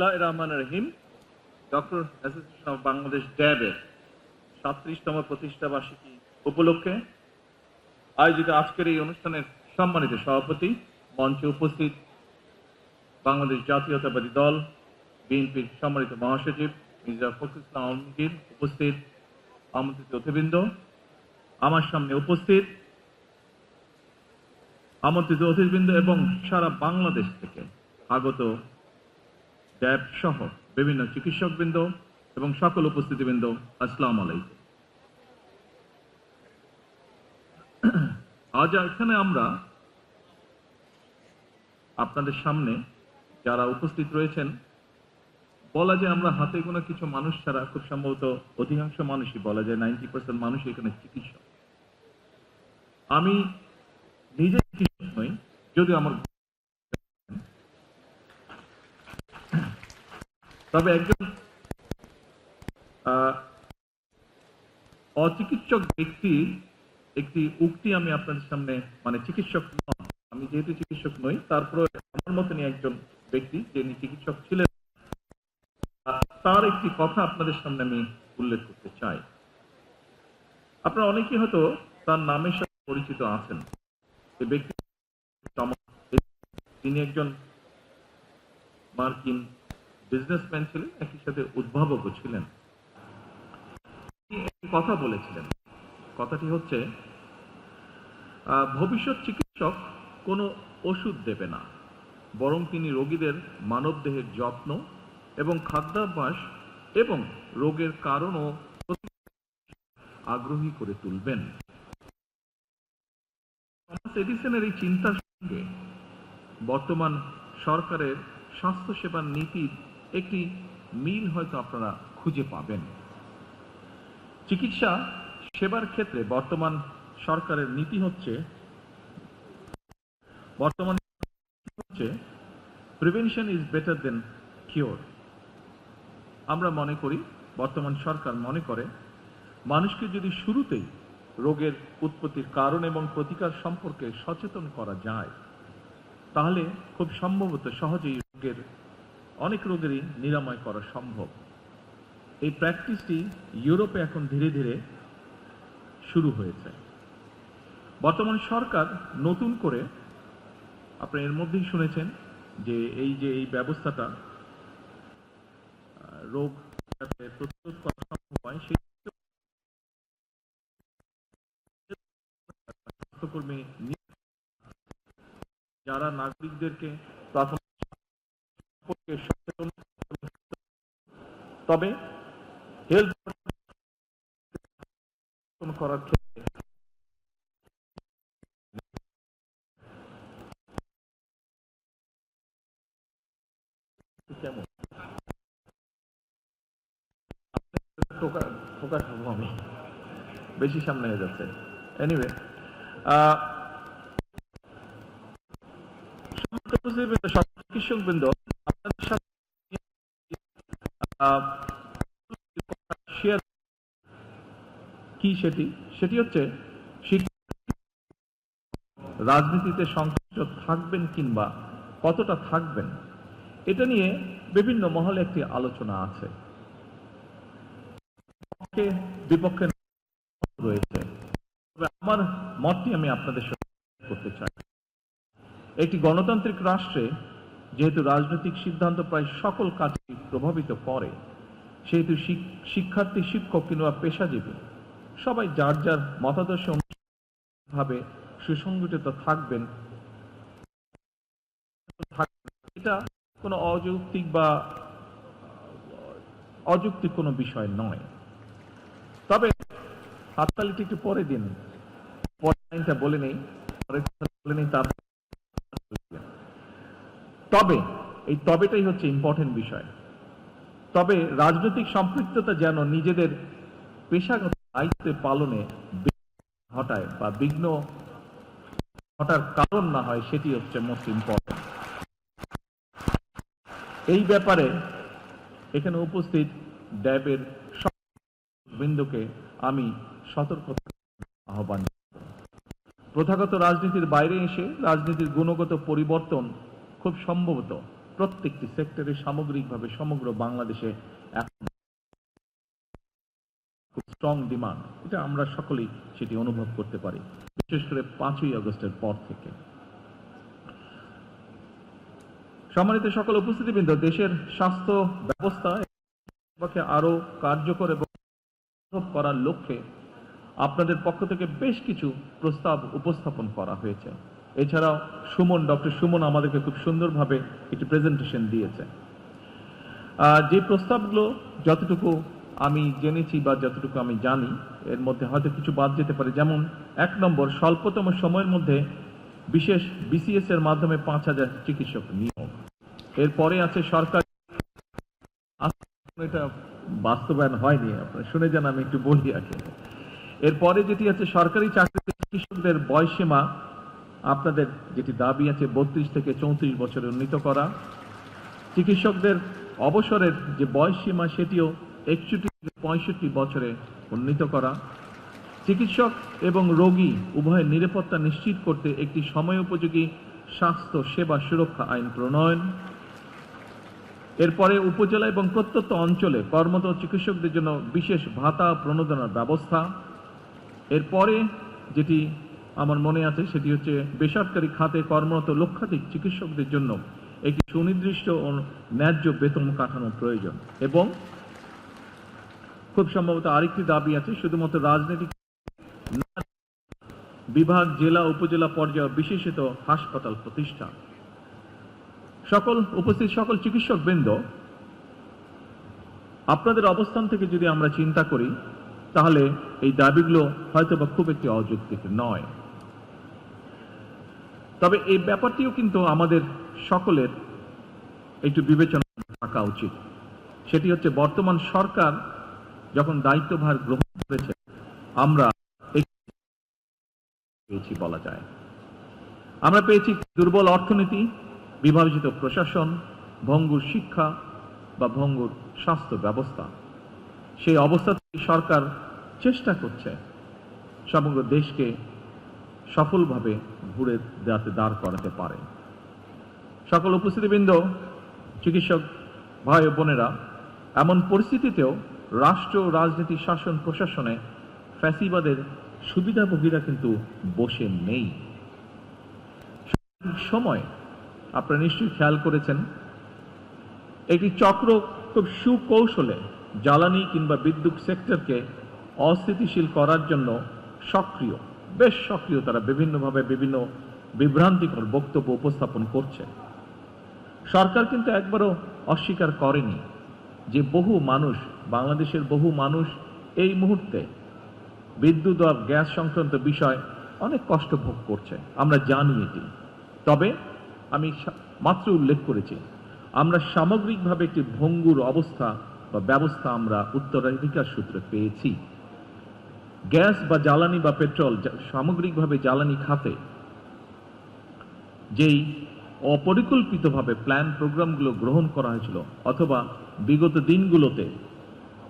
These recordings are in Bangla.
Rahim doctor association of Bangladesh ড্যাবের 37তম প্রতিষ্ঠা বার্ষিকী উপলক্ষে আয়োজিত আজকের এই অনুষ্ঠানের সম্মানিত সভাপতি, মঞ্চে উপস্থিত বাংলাদেশ জাতীয়তাবাদী দল বিএনপির সম্মানিত মহাসচিব মির্জা ফখরুল ইসলাম আলমগীর, উপস্থিত আমন্ত্রিত অতিবৃন্দ, আমার সামনে উপস্থিত আমন্ত্রিত অতিথিবৃন্দ এবং সারা বাংলাদেশ থেকে আগত ড্যাব সহ বিভিন্ন চিকিৎসকবৃন্দ এবং সকল উপস্থিতিবৃন্দ, আসসালামু আলাইকুম। আজ এখানে আমরা আপনাদের সামনে যারা উপস্থিত রয়েছেন, বলা যায় আমরা হাতে গোনা কিছু মানুষ ছাড়া খুব সম্ভবত অধিকাংশ মানুষই, বলা যায় 90% মানুষ এখানে চিকিৎসক। আমি নিজে চিকিৎসক নই, যদিও আমার, তবে একজন অচিকিৎসক ব্যক্তির একটি উক্তি আমি আপনাদের সামনে, মানে চিকিৎসক নন, আমি যেহেতু চিকিৎসক নই, তারপরে আমার মতনই একজন ব্যক্তি যিনি চিকিৎসক ছিলেন, তার একটি কথা আপনাদের সামনে আমি উল্লেখ করতে চাই। আপনারা অনেকেই হয়তো তার নামের সাথে পরিচিত আছেন। এই ব্যক্তি, তিনি একজন মার্কিন বিজনেসম্যান ছিলেন, একই সাথে উদ্ভাবকও ছিলেন। তিনি একটি কথা বলেছিলেন, কথাটি হচ্ছে, ভবিষ্যৎ চিকিৎসক কোনো ওষুধ দেবে না, বরং তিনি রোগীদের মানবদেহের যত্ন এবং খাদ্যাভ্যাস এবং রোগের কারণ ও আগ্রহী করে তুলবেন। থমাস এডিসনের এই চিন্তার সঙ্গে বর্তমান সরকারের স্বাস্থ্যসেবার নীতির একটি মিল হয়তো আপনারা খুঁজে পাবেন। চিকিৎসা সেবার ক্ষেত্রে বর্তমান সরকারের নীতি হচ্ছে prevention is better then cure. আমরা মনে করি, বর্তমান সরকার মনে করে, মানুষকে যদি শুরুতেই রোগের উৎপত্তির কারণ এবং প্রতিকার সম্পর্কে সচেতন করা যায়, তাহলে খুব সম্ভবত সহজেই অনেক রোগেরই নিরাময় করা সম্ভব। এই প্র্যাকটিসটি ইউরোপে এখন ধীরে ধীরে শুরু হয়েছে। বর্তমান সরকার নতুন করে, আপনি এর মধ্যেই শুনেছেন যে এই ব্যবস্থাটা রোগ প্রতিরোধ করা সম্ভব হয়, সেই স্বাস্থ্যকর্মী যারা নাগরিকদেরকে সচেতন, তবে হেলথ করার ক্ষেত্রে কেমন ফোকাস হবো আমি, বেশি সামনে হয়ে যাচ্ছে। এনিওয়ে, চিকিৎসক বৃন্দ, আপনাদের সাথে কি সেটি হচ্ছে রাজনীতিতে সংশ্লিষ্ট থাকবেন কিংবা কতটা থাকবেন, এটা নিয়ে বিভিন্ন মহলে একটি আলোচনা আছে, বিপক্ষে রয়েছে। তবে আমার মতটি আমি আপনাদের সাথে করতে চাই। একটি গণতান্ত্রিক রাষ্ট্রে যেহেতু রাজনৈতিক সিদ্ধান্ত প্রায় সকল কাজকে প্রভাবিত করে, সেহেতু শিক্ষার্থী, শিক্ষক কিংবা পেশাজীবী সবাই যার যার মতাদর্শে ভাবে সুসংগঠিত থাকবেন। এটা কোনো অযৌক্তিক কোনো বিষয় নয়। তবে হাততালিটি একটু পরে দিন, পরেরটা বলে নেই, তবে এই তবেটাই হচ্ছে ইম্পর্টেন্ট বিষয়। তবে রাজনৈতিক সম্পৃক্ততা যেন নিজেদের পেশাগত দায়িত্ব পালনে ঘটায় বা বিঘ্ন ঘটার কারণ না হয়, সেটি হচ্ছে মোস্ট ইম্পর্টেন্ট। এই ব্যাপারে এখানে উপস্থিত ড্যাবের বৃন্দকে আমি সতর্কতা আহ্বান জানাই। প্রথাগত রাজনীতির বাইরে এসে রাজনীতির গুণগত পরিবর্তন খুব সম্ভবত প্রত্যেকটি সেক্টরে সামগ্রিকভাবে সমগ্র বাংলাদেশে এখন খুব স্ট্রং ডিমান্ড, এটা আমরা সকলেই সেটি অনুভব করতে পারি, বিশেষ করে 5ই আগস্টের পর থেকে। সম্মানিত সকল উপস্থিতিবৃন্দ, দেশের স্বাস্থ্য ব্যবস্থা আরো কার্যকর এবং করার লক্ষ্যে আপনাদের পক্ষ থেকে বেশ কিছু প্রস্তাব উপস্থাপন করা হয়েছে। এছাড়াও ডক্টর সুমন আমাদেরকে খুব সুন্দরভাবে একটি প্রেজেন্টেশন দিয়েছে। যে প্রস্তাবগুলো যতটুকু আমি জেনেছি বা যতটুকু আমি জানি, এর মধ্যে হয়তো কিছু বাদ যেতে পারে। যেমন 1 নম্বর, স্বল্পতম সময়ের মধ্যে বিশেষ বিসিএস এর মাধ্যমে 5,000 চিকিৎসক নিয়োগ। এরপরে আছে সরকার, এটা বাস্তবায়ন হয়নি, আপনারা শুনে যান, আমি একটু বলি আগে। এরপরে যেটি আছে সরকারি চাকরিতে চিকিৎসকদের বয়সসীমা, আপনাদের যেটি দাবি আছে 32 থেকে 34 বছরে উন্নীত করা। চিকিৎসকদের অবসরের যে বয়সসীমা সেটিও 61 থেকে 65 বছরে উন্নীত করা। চিকিৎসক এবং রোগী উভয়ের নিরাপত্তা নিশ্চিত করতে একটি সময়োপযোগী স্বাস্থ্য সেবা সুরক্ষা আইন প্রণয়ন। এরপরে উপজেলা এবং প্রত্যন্ত অঞ্চলে কর্মরত চিকিৎসকদের জন্য বিশেষ ভাতা প্রণোদনার ব্যবস্থা। এরপরে যেটি আমার মনে আছে সেটি হচ্ছে বেসরকারি খাতে কর্মরত লক্ষাধিক চিকিৎসকদের জন্য একটি সুনির্দিষ্ট ও ন্যায্য বেতন কাঠামো প্রয়োজন। এবং খুব সম্ভবত আরেকটি দাবি আছে, শুধুমাত্র রাজনৈতিক বিভাগ, জেলা, উপজেলা পর্যায়ে বিশেষিত হাসপাতাল প্রতিষ্ঠা। উপস্থিত সকল চিকিৎসক বৃন্দ, আপনাদের অবস্থান থেকে যদি আমরা চিন্তা করি তাহলে এই দাবিগুলো হয়তোবা খুব একটি অযৌক্তিক নয়। তবে এই ব্যাপারটিও কিন্তু আমাদের সকলের একটু বিবেচনা থাকা উচিত। সেটি হচ্ছে বর্তমান সরকার যখন দায়িত্বভার গ্রহণ করেছে, আমরা পেয়েছি বলা যায়। আমরা পেয়েছি দুর্বল অর্থনীতি, বিভাজিত প্রশাসন, ভঙ্গুর শিক্ষা বা ভঙ্গুর স্বাস্থ্য ব্যবস্থা। সেই অবস্থাতে সরকার চেষ্টা করছে সমগ্র দেশকে সফলভাবে ঘুরে যাতে দাঁড় করাতে পারে। সকল উপস্থিতিবৃন্দ, চিকিৎসক ভাই ও বোনেরা, এমন পরিস্থিতিতেও রাষ্ট্র, রাজনীতি, শাসন, প্রশাসনে ফ্যাসিবাদের সুবিধাভোগীরা কিন্তু বসে নেই। সময় আপনারা নিশ্চয়ই খেয়াল করেছেন, একটি চক্র খুব সুকৌশলে জ্বালানি কিংবা বিদ্যুৎ সেক্টরকে অস্থিতিশীল করার জন্য সক্রিয়, বেশ সক্রিয়। তারা বিভিন্নভাবে বিভিন্ন বিভ্রান্তিকর বক্তব্য উপস্থাপন করছে। সরকার কিন্তু একবারও অস্বীকার করেনি যে বহু মানুষ, বাংলাদেশের বহু মানুষ এই মুহূর্তে বিদ্যুৎ ও গ্যাস সংক্রান্ত বিষয় অনেক কষ্ট ভোগ করছে, আমরা জানি এটি। তবে আমি মাত্র উল্লেখ করেছি, আমরা সামগ্রিকভাবে একটি ভঙ্গুর অবস্থা বা ব্যবস্থা আমরা উত্তরাধিকার সূত্রে পেয়েছি। গ্যাস বা জ্বালানি বা পেট্রোল, সামগ্রিকভাবে জ্বালানি খাতে যেই অপরিকল্পিতভাবে প্ল্যান প্রোগ্রামগুলো গ্রহণ করা হয়েছিল, অথবা বিগত দিনগুলোতে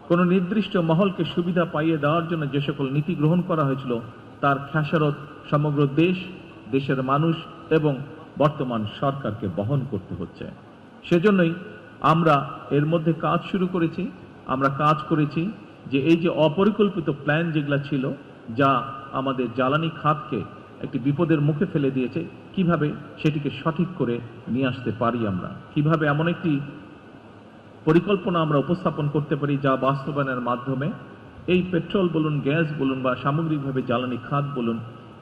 কোনো নির্দিষ্ট মহলকে সুবিধা পাইয়ে দেওয়ার জন্য যে সকল নীতি গ্রহণ করা হয়েছিল, তার খেসারত সমগ্র দেশ, দেশের মানুষ এবং বর্তমান সরকারকে বহন করতে হচ্ছে। সেজন্যই আমরা এর মধ্যে কাজ শুরু করেছি। আমরা কাজ করেছি যে এই যে অপরিকল্পিত প্ল্যান যেগুলো ছিল, যা আমাদের জ্বালানি খাতকে একটি বিপদের মুখে ফেলে দিয়েছে, কিভাবে সেটিকে সঠিক করে নিয়ে আসতে পারি, আমরা কিভাবে এমন একটি পরিকল্পনা আমরা উপস্থাপন করতে পারি যা বাস্তবায়নের মাধ্যমে এই পেট্রোল বলুন, গ্যাস বলুন বা সামগ্রিকভাবে জ্বালানি খাত বলুন,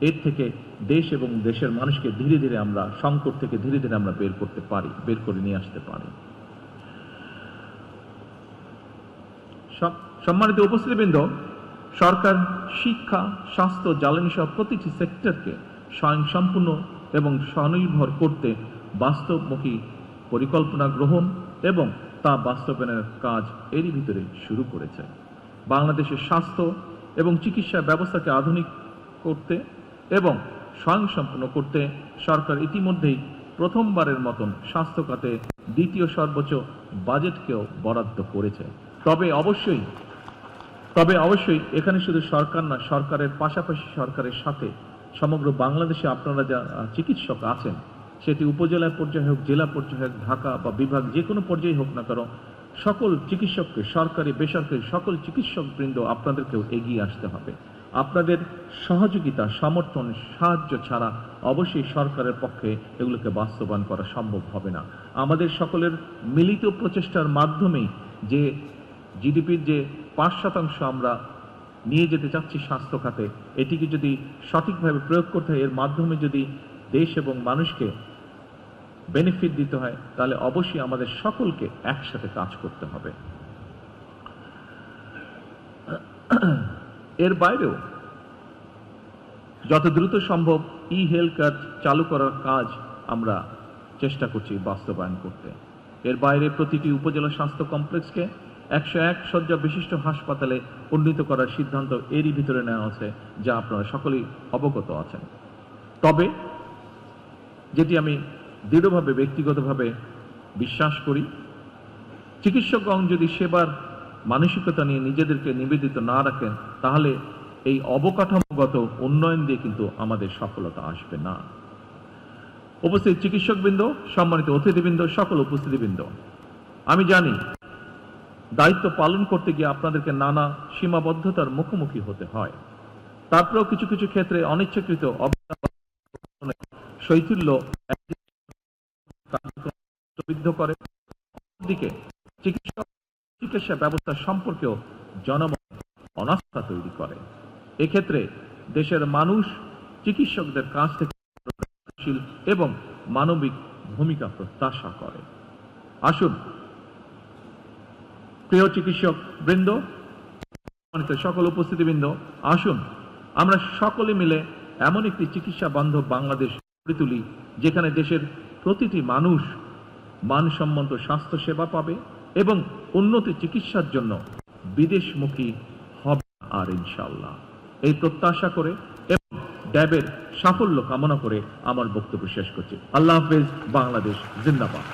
এর থেকে দেশ এবং দেশের মানুষকে ধীরে ধীরে আমরা সংকট থেকে ধীরে ধীরে আমরা বের করতে পারি, বের করে নিয়ে আসতে পারি। সম্মানিত উপস্থিতিবৃন্দ, সরকার শিক্ষা, স্বাস্থ্য, জ্বালানি সহ প্রতিটি সেক্টরকে স্বয়ংসম্পূর্ণ এবং স্বনির্ভর করতে বাস্তবমুখী পরিকল্পনা গ্রহণ এবং তা বাস্তবায়নের কাজ এরই ভিতরে শুরু করেছে। বাংলাদেশের স্বাস্থ্য এবং চিকিৎসা ব্যবস্থাকে আধুনিক করতে এবং স্বয়ংসম্পূর্ণ করতে সরকার ইতিমধ্যেই প্রথমবারের মতন স্বাস্থ্য খাতে দ্বিতীয় সর্বোচ্চ বাজেটকেও বরাদ্দ করেছে। তবে অবশ্যই এখানে শুধু সরকার না, সরকারের পাশাপাশি সরকারের সাথে সমগ্র বাংলাদেশে আপনারা যা চিকিৎসক আছেন সেটি উপজেলা পর্যায়ে হোক, জেলা পর্যায়ে হোক, ঢাকা বা বিভাগ যে কোনো পর্যায়ে হোক না কেন, সকল চিকিৎসককে, সরকারি বেসরকারি সকল চিকিৎসকবৃন্দ আপনাদেরকেও এগিয়ে আসতে হবে। আপনাদের সহযোগিতা, সমর্থন, সাহায্য ছাড়া অবশ্যই সরকারের পক্ষে এগুলোকে বাস্তবায়ন করা সম্ভব হবে না। আমাদের সকলের মিলিত প্রচেষ্টার মাধ্যমেই যে জিডিপির যে 5% আমরা নিয়ে যেতে চাচ্ছি স্বাস্থ্য খাতে, এটিকে যদি সঠিকভাবে প্রয়োগ করতে হয়, এর মাধ্যমে যদি দেশ এবং মানুষকে বেনিফিট দিতে হয়, তাহলে অবশ্যই আমাদের সকলকে একসাথে কাজ করতে হবে। এর বাইরেও যত দ্রুত সম্ভব হেলথ কার্ড চালু করার কাজ আমরা চেষ্টা করছি বাস্তবায়ন করতে। এর বাইরে প্রতিটি উপজেলা স্বাস্থ্য কমপ্লেক্সকে 101 শয্যা বিশিষ্ট হাসপাতালে উন্নীত করার সিদ্ধান্ত এরই ভিতরে নেওয়া আছে, যা আপনারা সকলেই অবগত আছেন। তবে যেটি আমি দৃঢ়ভাবে ব্যক্তিগতভাবে বিশ্বাস করি, চিকিৎসকগণ যদি সেবার মানসিকতা নিয়ে নিজেদেরকে নিবেদিত না রাখেন, তাহলে এই অবকাঠামোগত উন্নয়ন দিয়ে কিন্তু আমাদের সফলতা আসবে না। উপস্থিত চিকিৎসকবৃন্দ, সম্মানিত অতিথিবৃন্দ, সকল উপস্থিতিবৃন্দ, আমি জানি দায়িত্ব পালন করতে গিয়ে আপনাদেরকে নানা সীমাবদ্ধতার মুখোমুখি হতে হয়। তারপরেও কিছু কিছু ক্ষেত্রে অনিচ্ছাকৃত শৈথিল্য বিদ্ধ করে, দিকে চিকিৎসা ব্যবস্থা সম্পর্কেও জনমত অনাস্থা তৈরি করে। এক্ষেত্রে দেশের মানুষ চিকিৎসকদের কাছ থেকে এবং মানবিক ভূমিকা প্রত্যাশা করে। আসুন প্রিয় চিকিৎসক বৃন্দ, সকল উপস্থিতিবৃন্দ, আসুন আমরা সকলে মিলে এমন একটি চিকিৎসা বান্ধব বাংলাদেশ গড়ে তুলি, যেখানে দেশের প্রতিটি মানুষ মানসম্মত স্বাস্থ্য সেবা পাবে এবং উন্নত চিকিৎসার জন্য বিদেশমুখী হবে। আর ইনশাআল্লাহ এই প্রত্যাশা করে এবং ড্যাবের সাফল্য কামনা করে আমার বক্তব্য শেষ করছি। আল্লাহ হাফেজ। বাংলাদেশ জিন্দাবাদ।